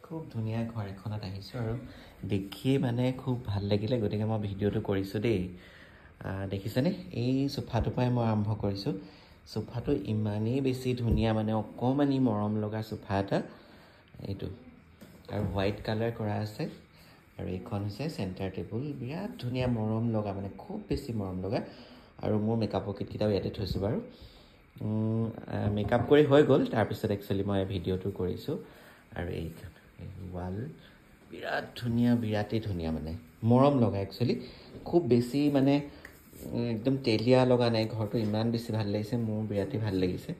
খুব ধুনীয়া ঘৰ এখনত আহিছোঁ আৰু দেখি মানে খুব ভাল লাগিলে, গতিকে মই ভিডিঅ'টো কৰিছোঁ দেই। দেখিছেনে, এই সোফাটোৰ পৰাই মই আৰম্ভ কৰিছোঁ। সোফাটো ইমানেই বেছি ধুনীয়া, মানে অকণমানি মৰম লগা সোফা এটা এইটো, আৰু হোৱাইট কালাৰ কৰা আছে। আৰু এইখন হৈছে চেণ্টাৰ টেবুল, বিৰাট ধুনীয়া মৰম লগা, মানে খুব বেছি মৰম লগা। আৰু মোৰ মেকআপৰ কিটকেইটাও ইয়াতে থৈছোঁ বাৰু। মেকআপ কৰি হৈ গ'ল, তাৰপিছত একচুৱেলি মই ভিডিঅ'টো কৰিছোঁ। আৰু এই ৱাল বিৰাট ধুনীয়া, বিৰাটেই ধুনীয়া, মানে মৰম লগা একচুৱেলি। খুব বেছি মানে একদম তেলীয়া লগা নাই, ঘৰটো ইমান বেছি ভাল লাগিছে, মোৰ বিৰাটেই ভাল লাগিছে।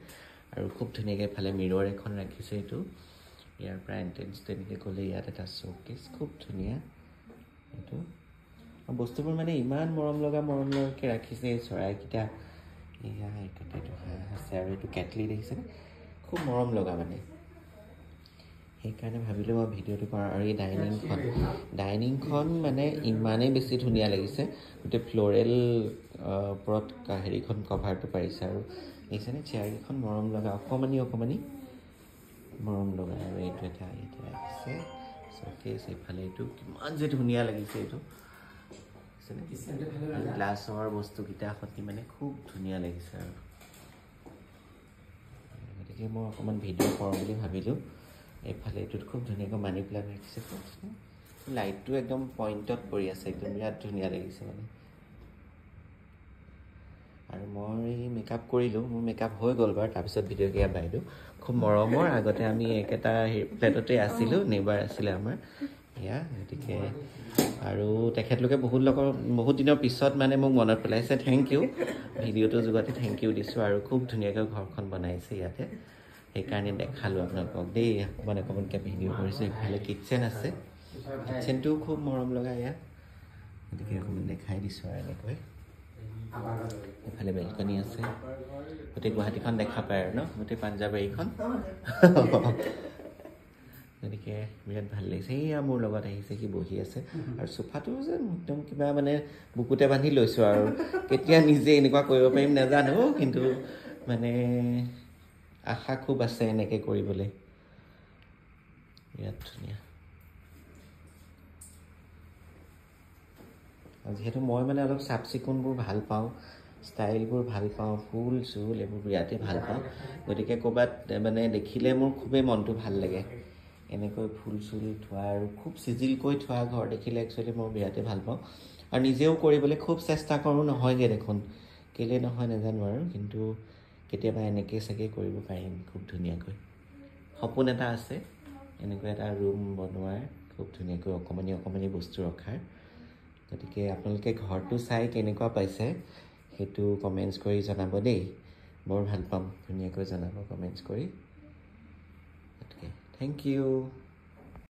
আৰু খুব ধুনীয়াকৈ এফালে মিৰৰ এখন ৰাখিছে। এইটো ইয়াৰ পৰা এণ্ট্ৰেঞ্চ তেনেকৈ গ'লে ইয়াত এটা শ্ব'কেছ, খুব ধুনীয়া। এইটো বস্তুবোৰ মানে ইমান মৰম লগাকৈ ৰাখিছে। এই চৰাইকেইটা, এয়া এইটো হাঁহ আছে, আৰু এইটো কেটলি দেখিছেনে, খুব মৰম লগা মানে। সেইকাৰণে ভাবিলোঁ মই ভিডিঅ'টো কৰাৰ। আৰু এই ডাইনিংখন মানে ইমানেই বেছি ধুনীয়া লাগিছে, গোটেই ফ্ল'ৰেল ওপৰত হেৰিখন কভাৰটো পাৰিছে। আৰু দেখিছেনে চেয়াৰকেইখন মৰম লগা, অকণমানি মৰম লগা। আৰু এইটো এটা ইয়াতে ৰাখিছে শ্ব'কেছ। এইফালে এইটো কিমান যে ধুনীয়া লাগিছে, এইটো গ্লাছৰ বস্তুকেইটা সতি মানে খুব ধুনীয়া লাগিছে। আৰু গতিকে মই অকণমান ভিডিঅ' কৰোঁ বুলি ভাবিলোঁ। এইফালে এইটোত খুব ধুনীয়াকৈ মানি প্লাণ্ট ৰাখিছে, খুব ধুনীয়া। লাইটটো একদম পইণ্টত পৰি আছে, একদম বিৰাট ধুনীয়া লাগিছে মানে। আৰু মই মেকআপ কৰিলোঁ, মোৰ মেকআপ হৈ গ'ল বাৰু। তাৰপিছত ভিডিঅ' দিয়া বাইদেউ খুব মৰমৰ। আগতে আমি একেটা ফ্লেটতে আছিলোঁ, নেইবাৰ আছিলে আমাৰ এয়া। গতিকে আৰু তেখেতলোকে বহুত দিনৰ পিছত মানে মোক মনত পেলাইছে। থেংক ইউ, ভিডিঅ'টোৰ যোগতে থেংক ইউ দিছোঁ। আৰু খুব ধুনীয়াকৈ ঘৰখন বনাইছে ইয়াতে, সেইকাৰণে দেখালোঁ আপোনালোকক দেই। অকণমানকৈ ভিডিঅ' কৰিছোঁ। এইফালে কিটচেন আছে, কিটচেনটোও খুব মৰম লগা ইয়াত, গতিকে অকণমান দেখাই দিছোঁ আৰু এনেকৈ। এইফালে বেলকনি আছে, গোটেই গুৱাহাটীখন দেখা পায় আৰু ন, গোটেই পাঞ্জাবাৰীখন। গতিকে বিৰাট ভাল লাগিছে। সেয়া মোৰ লগত আহিছে, সি বহি আছে। আৰু চোফাটো যে একদম কিবা মানে বুকুতে বান্ধি লৈছোঁ। আৰু কেতিয়া নিজে এনেকুৱা কৰিব পাৰিম নাজানো, কিন্তু মানে আশা খুব আছে এনেকৈ কৰিবলৈ। বিৰাট ধুনীয়া। যিহেতু মই মানে অলপ চাফ চিকুণবোৰ ভাল পাওঁ, ষ্টাইলবোৰ ভাল পাওঁ, ফুল চুল এইবোৰ বিৰাটেই ভাল পাওঁ। গতিকে ক'ৰবাত মানে দেখিলে মোৰ খুবেই মনটো ভাল লাগে, এনেকৈ ফুল চুল থোৱা আৰু খুব চিজিলকৈ থোৱা ঘৰ দেখিলে একচুৱেলি মই বিৰাটেই ভাল পাওঁ। আৰু নিজেও কৰিবলৈ খুব চেষ্টা কৰোঁ, নহয়গৈ দেখোন, কেলৈ নহয় নাজানো আৰু, কিন্তু কেতিয়াবা এনেকৈ চাগে কৰিব পাৰিম খুব ধুনীয়াকৈ। সপোন এটা আছে এনেকৈ এটা ৰুম বনোৱাৰ, খুব ধুনীয়াকৈ অকণমানি বস্তু ৰখাৰ। গতিকে আপোনালোকে ঘৰটো চাই কেনেকুৱা পাইছে সেইটো কমেণ্টছ কৰি জনাব দেই, বৰ ভাল পাম, ধুনীয়াকৈ জনাব কমেণ্টছ কৰি। গতিকে থেংক ইউ।